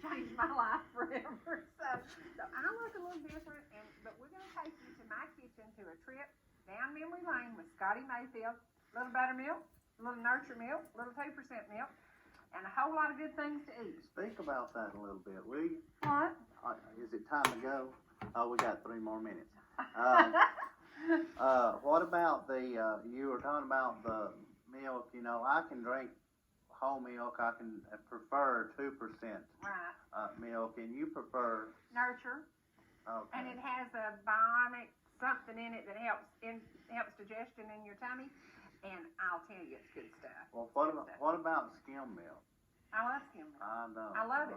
changed my life forever. So I look a little different, but we're going to take you to my kitchen to a trip down memory lane with Scotty Mayfield. A little buttermilk, a little nurture milk, a little 2% milk, and a whole lot of good things to eat. Speak about that a little bit, will you? What? Is it time to go? Oh, we got 3 more minutes. What about you were talking about the milk. You know, I can drink whole milk. I can prefer 2% milk, and you prefer nurture. Okay. And it has a bionic something in it that helps digestion in your tummy. And I'll tell you, it's good stuff. Well, what about skim milk? I love skim milk. I love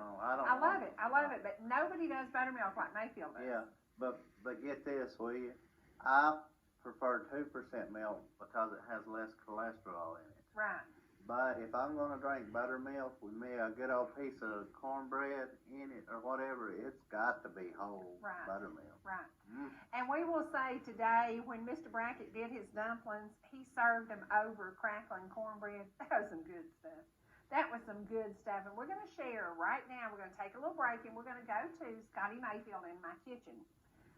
it. I love it. But nobody does buttermilk like Mayfield does. Yeah, but get this, will you? I prefer 2% milk because it has less cholesterol in it. Right. But if I'm going to drink buttermilk with me a good old piece of cornbread in it or whatever, it's got to be whole buttermilk. Right. And we will say today, when Mr. Brackett did his dumplings, he served them over crackling cornbread. That was some good stuff. That was some good stuff. And we're going to share right now. We're going to take a little break, and we're going to go to Scotty Mayfield in my kitchen.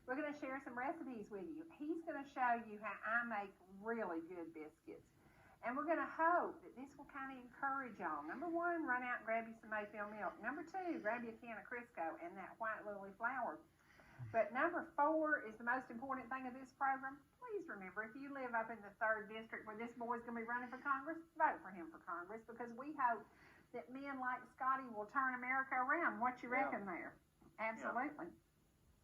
We're going to share some recipes with you. He's going to show you how I make really good biscuits. And we're going to hope that this will kind of encourage y'all. Number 1, run out and grab you some Mayfield milk. Number 2, grab you a can of Crisco and that white lily flour. But number 4 is the most important thing of this program. Please remember, if you live up in the 3rd District where this boy's going to be running for Congress, vote for him for Congress, because we hope that men like Scotty will turn America around. What you reckon there? Absolutely.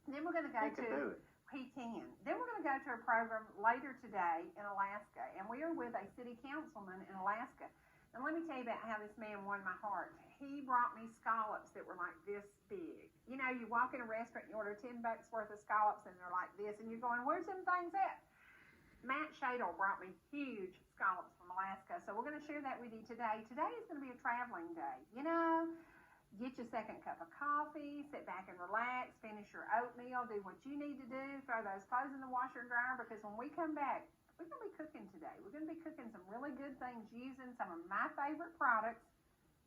Then we're going to go to... He can. Then we're going to go to a program later today in Alaska, and we are with a city councilman in Alaska. And let me tell you about how this man won my heart. He brought me scallops that were like this big. You know, you walk in a restaurant, you order $10 worth of scallops, and they're like this, and you're going, where's them things at? Matt Shadle brought me huge scallops from Alaska, so we're going to share that with you today. Today is going to be a traveling day. You know, get your second cup of coffee, sit back and relax, finish your oatmeal, do what you need to do, throw those clothes in the washer and dryer, because when we come back, we're going to be cooking today. We're going to be cooking some really good things using some of my favorite products.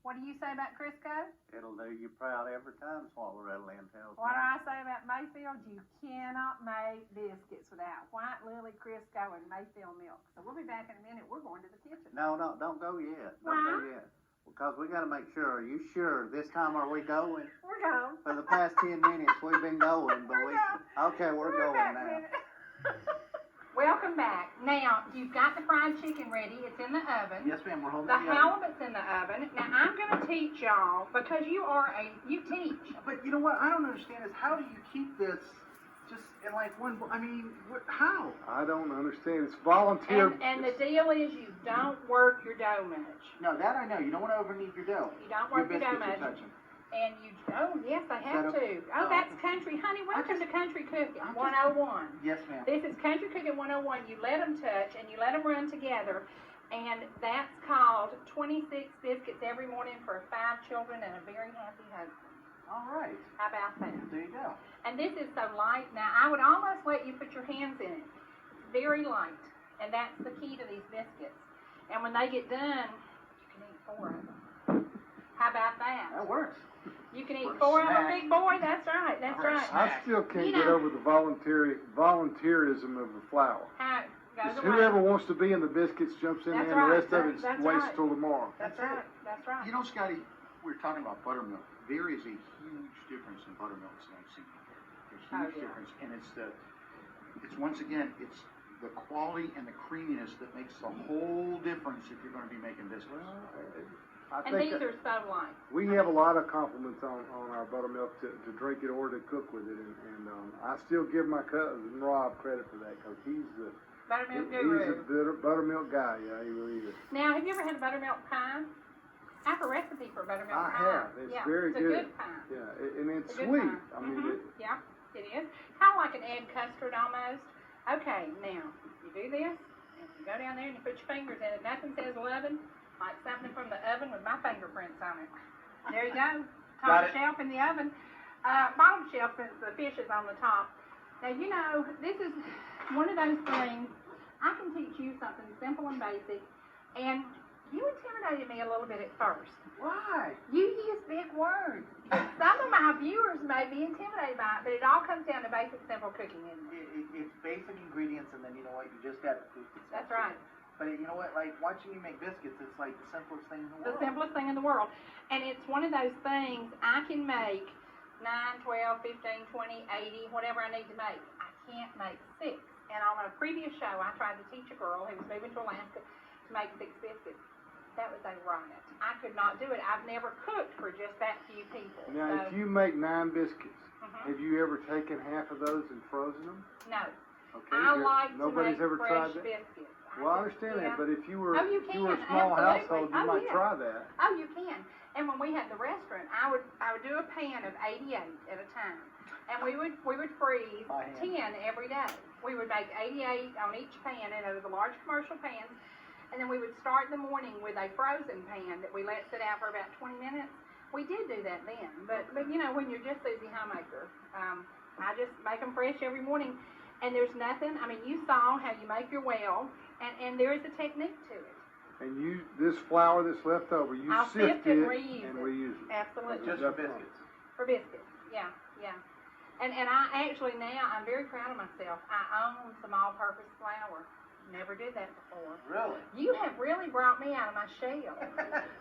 What do you say about Crisco? It'll do you proud every time, Swallow Lynn tells me. What do I say about Mayfield? You cannot make biscuits without white lily, Crisco, and Mayfield milk. So we'll be back in a minute. We're going to the kitchen. No, don't go yet. Don't go yet. Because we got to make sure. Are you sure this time are we going? We're going. For the past 10 minutes we've been going, but we're going now. Welcome back. Now, you've got the fried chicken ready. It's in the oven. Yes, ma'am. We're holding the halibut's in the oven. Now, I'm going to teach y'all, because you teach. But you know what I don't understand is, how do you keep this just in like one, I mean, how? I don't understand. It's volunteer. And the deal is, you don't work your dough much. No, that I know. You don't want to overknead your dough. You don't work your dough much. And yes, I have to. That's country. Honey, welcome to Country Cooking 101. Yes, ma'am. This is Country Cooking 101. You let them touch and you let them run together. And that's called 26 biscuits every morning for 5 children and a very happy husband. All right. How about that? There you go. And this is so light. Now, I would almost let you put your hands in it. It's very light. And that's the key to these biscuits. And when they get done, you can eat 4 of them. How about that? That works. You can eat 4 of them, big boy. That's right. That's right. I still can't get over the volunteerism of the flour. Whoever wants to be in the biscuits jumps in there, and the rest of it waits till tomorrow. That's right. That's right. You know, Scotty, we're talking about buttermilk. There is a huge difference in buttermilks that I've seen out there. There's a huge difference, and it's once again, it's the quality and the creaminess that makes the whole difference if you're going to be making biscuits. And these are so light. We have a lot of compliments on our buttermilk to drink it or to cook with it, and I still give my cousin Rob credit for that, because he's the buttermilk guru. He's a buttermilk guy. Yeah, he really is. Now, have you ever had a buttermilk pie? I have a recipe for buttermilk pie. I have. It's very good. It's a good pie. Yeah, and it's sweet. I mean, yeah, it is. Kind of like an egg custard almost. Okay, now you do this, and you go down there and you put your fingers in it. Nothing says 11 like something from the oven with my fingerprints on it. There you go. Top shelf in the oven. Bottom shelf since the fish is on the top. Now, you know, this is one of those things. I can teach you something simple and basic, and you intimidated me a little bit at first. Why? You use big words. You're so viewers may be intimidated by it, but it all comes down to basic, simple cooking, isn't it? It's basic ingredients, and then you know what, you just got the food. That's right. But you know what, like watching you make biscuits, it's like the simplest thing in the world. The simplest thing in the world. And it's one of those things I can make 9, 12, 15, 20, 80, whatever I need to make. I can't make 6. And on a previous show, I tried to teach a girl who was moving to Alaska to make 6 biscuits. That was a riot. I could not do it. I've never cooked for just that few people. Now, so, if you make 9 biscuits, Mhm. have you ever taken half of those and frozen them? no. Okay. I like nobody's to make ever fresh tried that? biscuits. Well, I understand that, but if you were Oh, you if you were a can, small absolutely. household, you Oh, might yeah. try that. Oh, you can. And when we had the restaurant, I would do a pan of 88 at a time, and we would freeze By hand. 10 every day. We would make 88 on each pan, and it was a large commercial pan. And then we would start the morning with a frozen pan that we let sit out for about 20 minutes. We did do that then, but you know, when you're just Susie Homemaker, I just make them fresh every morning. And there's nothing. I mean, you saw how you make your well, and there is a technique to it. And this flour that's left over, you I'll sift sift and it reuse and it. reuse it. Absolutely. Just for biscuits. For biscuits, yeah. And I actually now, I'm very proud of myself. I own some all-purpose flour. Never did that before. Really? You have really brought me out of my shell.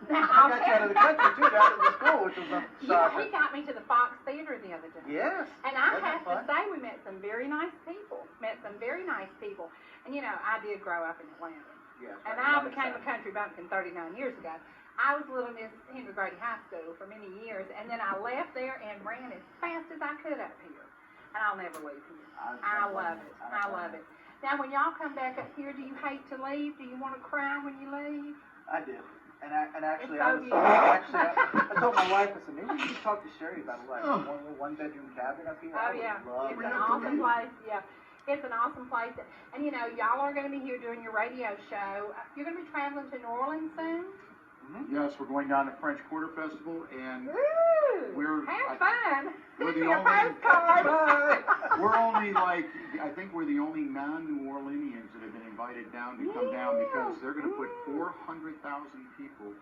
Now, I got you out of the country too, down to the school, which was a Yeah, shocker. he got me to the Fox Theater the other day. Yes. And I Wasn't have that to say, we met some very nice people. And you know, I did grow up in Atlanta. Yes. And I became a country bumpkin 39 years ago. I was Little Miss Henry Grady High School for many years, and then I left there and ran as fast as I could up here. And I'll never leave here. I love it. I love it. Now, when y'all come back up here, do you hate to leave? Do you want to cry when you leave? I did. And actually, It's so I told my wife, I said, maybe you should talk to Sherry about like one bedroom cabin up here. Oh, yeah. Love It's that. an awesome place. Yeah. It's an awesome place. And, you know, y'all are going to be here doing your radio show. You're going to be traveling to New Orleans soon? Yes, we're going down to French Quarter Festival, and Ooh, have fun. we're Send the me a only- postcard. we're only like, I think we're the only non-New Orleanians that have been invited down to come down because they're going to put 400,000 people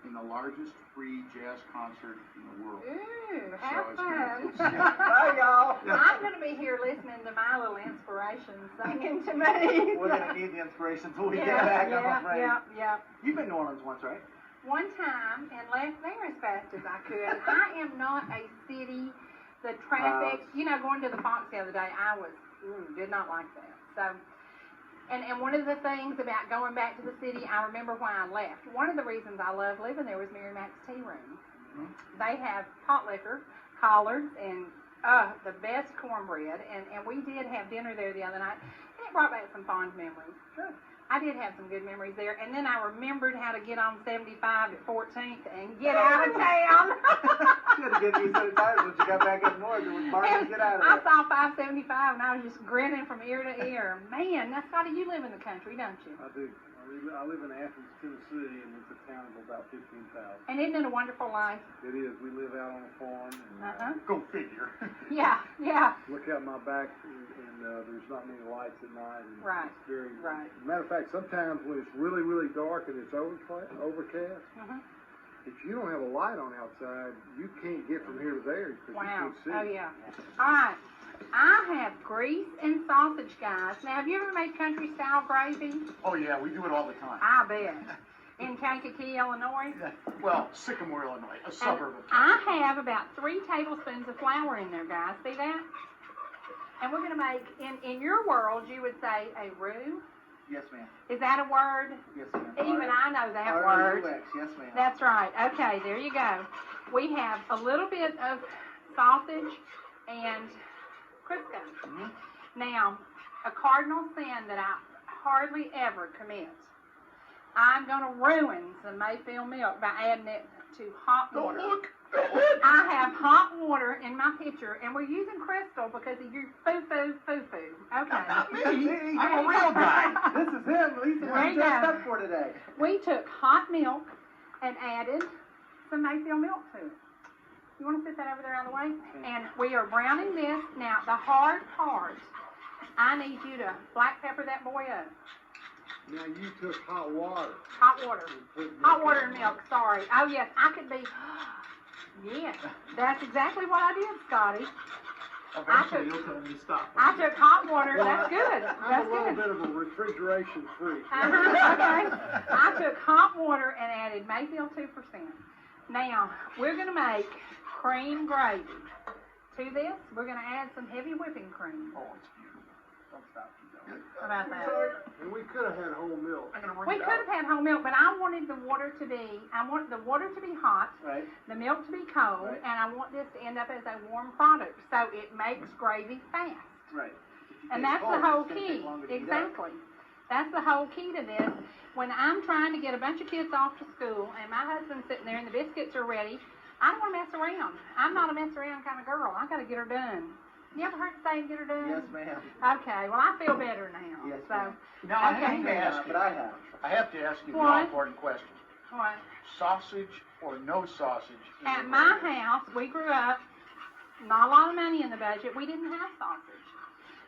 in the largest free jazz concert in the world. Ooh, have So fun. Bye, y'all. I'm going to be here listening to my little inspiration singing to me. We're going to need the inspiration until we get Yeah, back, I'm afraid. yeah. You've been to New Orleans once, right? One time and left there as fast as I could. I am not a city, the traffic, you know, going to the Fox the other day, I was, did not like that. So, and one of the things about going back to the city, I remember why I left. One of the reasons I loved living there was Mary Mac's Tea Room. Mm-hmm. They have hot liquor, collards, and the best cornbread, and we did have dinner there the other night, and it brought back some fond memories. Sure. I did have some good memories there, and then I remembered how to get on 75 at 14th and get out of town. You had to get these set of tires when you got back up north. It was hard to get out of I there. saw 575 and I was just grinning from ear to ear. Man, now Scotty, you live in the country, don't you? I do. I live in Athens, Tennessee, and it's a town of about 15,000. And isn't it a wonderful life? It is. We live out on a farm. And, Go figure. Yeah. look out my back, and there's not many lights at night. And Right. It's very. Right. Matter of fact, sometimes when it's really, really dark and it's overcast, if you don't have a light on outside, you can't get from here to there because Wow. you can't see. Oh, yeah. All right. I have grease and sausage, guys. Now, have you ever made country-style gravy? Oh yeah, we do it all the time. I bet. In Kankakee, Illinois? Well, Sycamore, Illinois, a And suburb of I have about 3 tablespoons of flour in there, guys. See that? And we're going to make, in your world, you would say a roux. Yes, ma'am. Is that a word? Yes, ma'am. Even I know that word. R-O-U-X. Yes, ma'am. That's right. Okay, there you go. We have a little bit of sausage and Crisco. Now, a cardinal sin that I hardly ever commit. I'm going to ruin some Mayfield milk by adding it to hot water. I have hot water in my pitcher, and we're using Crystal because of your foo-foo. Okay. Not me. I'm a real guy. This is him. He's the There one you dressed go. up for today. We took hot milk and added some Mayfield milk to it. You want to sit that over there out of the way? And we are browning this. Now, the hard part, I need you to black pepper that boy up. Now you took hot water. Hot water. and put Hot milk water in and it. milk, sorry. Oh, yes, I could be... Yes, that's exactly what I did, Scotty. Eventually, you'll tell me to stop. I took hot water. That's good. I'm That's a little good. bit of a refrigeration freak. Okay. I took hot water and added Mayfield 2%. Now, we're going to make cream gravy. To this, we're going to add some heavy whipping cream. Oh, it's beautiful. Don't stop. How about that? And we could have had whole milk. I'm gonna We bring it could have had whole milk, but I wanted the water to be, hot, Right. the milk to be cold, Right. and I want this to end up as a warm product, so it makes gravy fast. Right. And that's the whole key. Exactly. That's the whole key to this. When I'm trying to get a bunch of kids off to school and my husband's sitting there and the biscuits are ready, I don't want to mess around. I'm not a mess around kind of girl. I got to get her done. You ever heard the saying, get her done? Yes, ma'am. Okay, well, I feel better now. Yes, So, ma'am. Now, I Okay. have to ask you, But I have. I have to ask you the What? all-important question. what? Sausage or no sausage? in At your my burger? house, we grew up, not a lot of money in the budget. We didn't have sausage.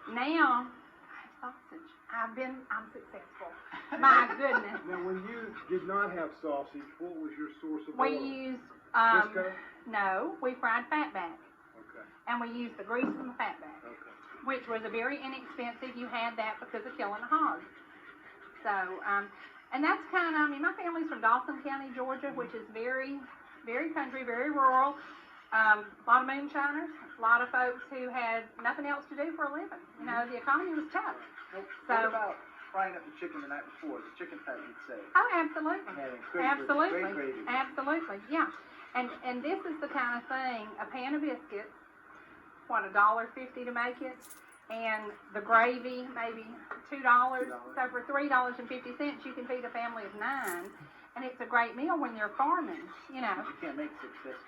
Now, I have sausage. I'm successful. My goodness. Now, when you did not have sausage, what was your source of We oil? used, Crisco? no, we fried fatback. Okay, And we used the grease from the fatback, okay. which was a very inexpensive. You had that because of killing a hog. So, and that's kind of, my family's from Dawson County, Georgia, which is very, very country, very rural. A lot of moonshiners, a lot of folks who had nothing else to do for a living. You know, the economy was tough. What So- about frying up the chicken the night before? The chicken fat, you'd say. Oh, absolutely. Yeah, great, Absolutely. Great gravy. Absolutely, yeah. And this is the kind of thing, a pan of biscuits, what, $1.50 to make it? And the gravy, maybe $2. So for $3.50, you can feed a family of 9. And it's a great meal when you're farming, you know. You can't make 6 biscuits.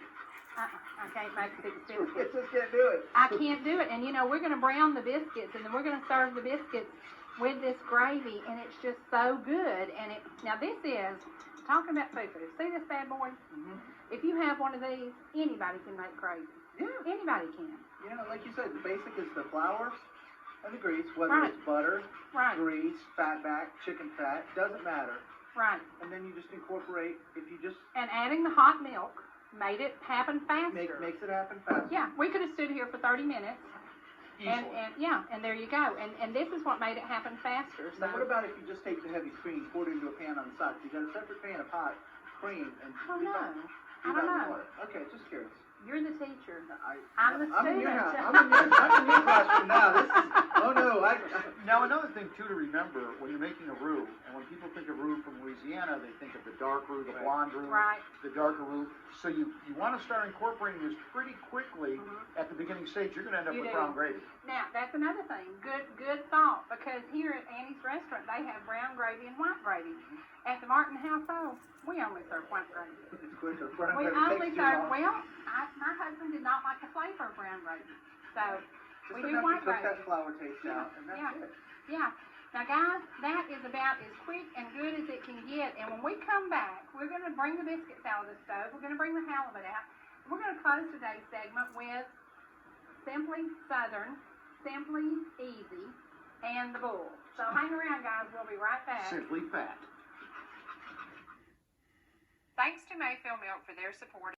I can't make 6 biscuits. It just can't do it. I can't do it. And you know, we're going to brown the biscuits, and then we're going to serve the biscuits with this gravy, and it's just so good. And now this is, talking about food. See this bad boy? Mm-hmm. If you have one of these, anybody can make gravy. Yeah. Anybody can. You know, like you said, the basic is the flour and the grease, whether Right. it's butter, Right, grease, fatback, chicken fat, doesn't matter. right. And then you just incorporate, if you just And adding the hot milk made it happen faster. makes it happen fast. Yeah, we could have stood here for 30 minutes. And yeah, and there you go. And this is what made it happen faster. So Now, what about if you just take the heavy cream, pour it into a pan on the side? You got a separate pan of hot cream, and I don't know. I leave don't that in know. water. Okay, just curious. You're the teacher. I'm the in your student. house. I'm in your classroom now. This is, oh no, Now, another thing, too, to remember, when you're making a roux, and when people think of roux from Louisiana, they think of the dark roux, the Right. blonde roux, Right. the darker roux. So you want to start incorporating this pretty quickly Mhm. at the beginning stage. You're going to end up You with do. brown gravy. Now, that's another thing. Good thought. Because here at Annie's restaurant, they have brown gravy and white gravy. At the Martin household, we only serve white gravy. it's quick. We only serve, my husband did not like the flavor of brown gravy. So, we do white Cook gravy. that flour taste out, and that's Yeah. it. Yeah. Now, guys, that is about as quick and good as it can get. And when we come back, we're going to bring the biscuits out of the stove. We're going to bring the halibut out. We're going to close today's segment with Simply Southern, Simply Easy, and the Bull. So hang around, guys. We'll be right back. Simply fat. Thanks to Mayfield Milk for their support.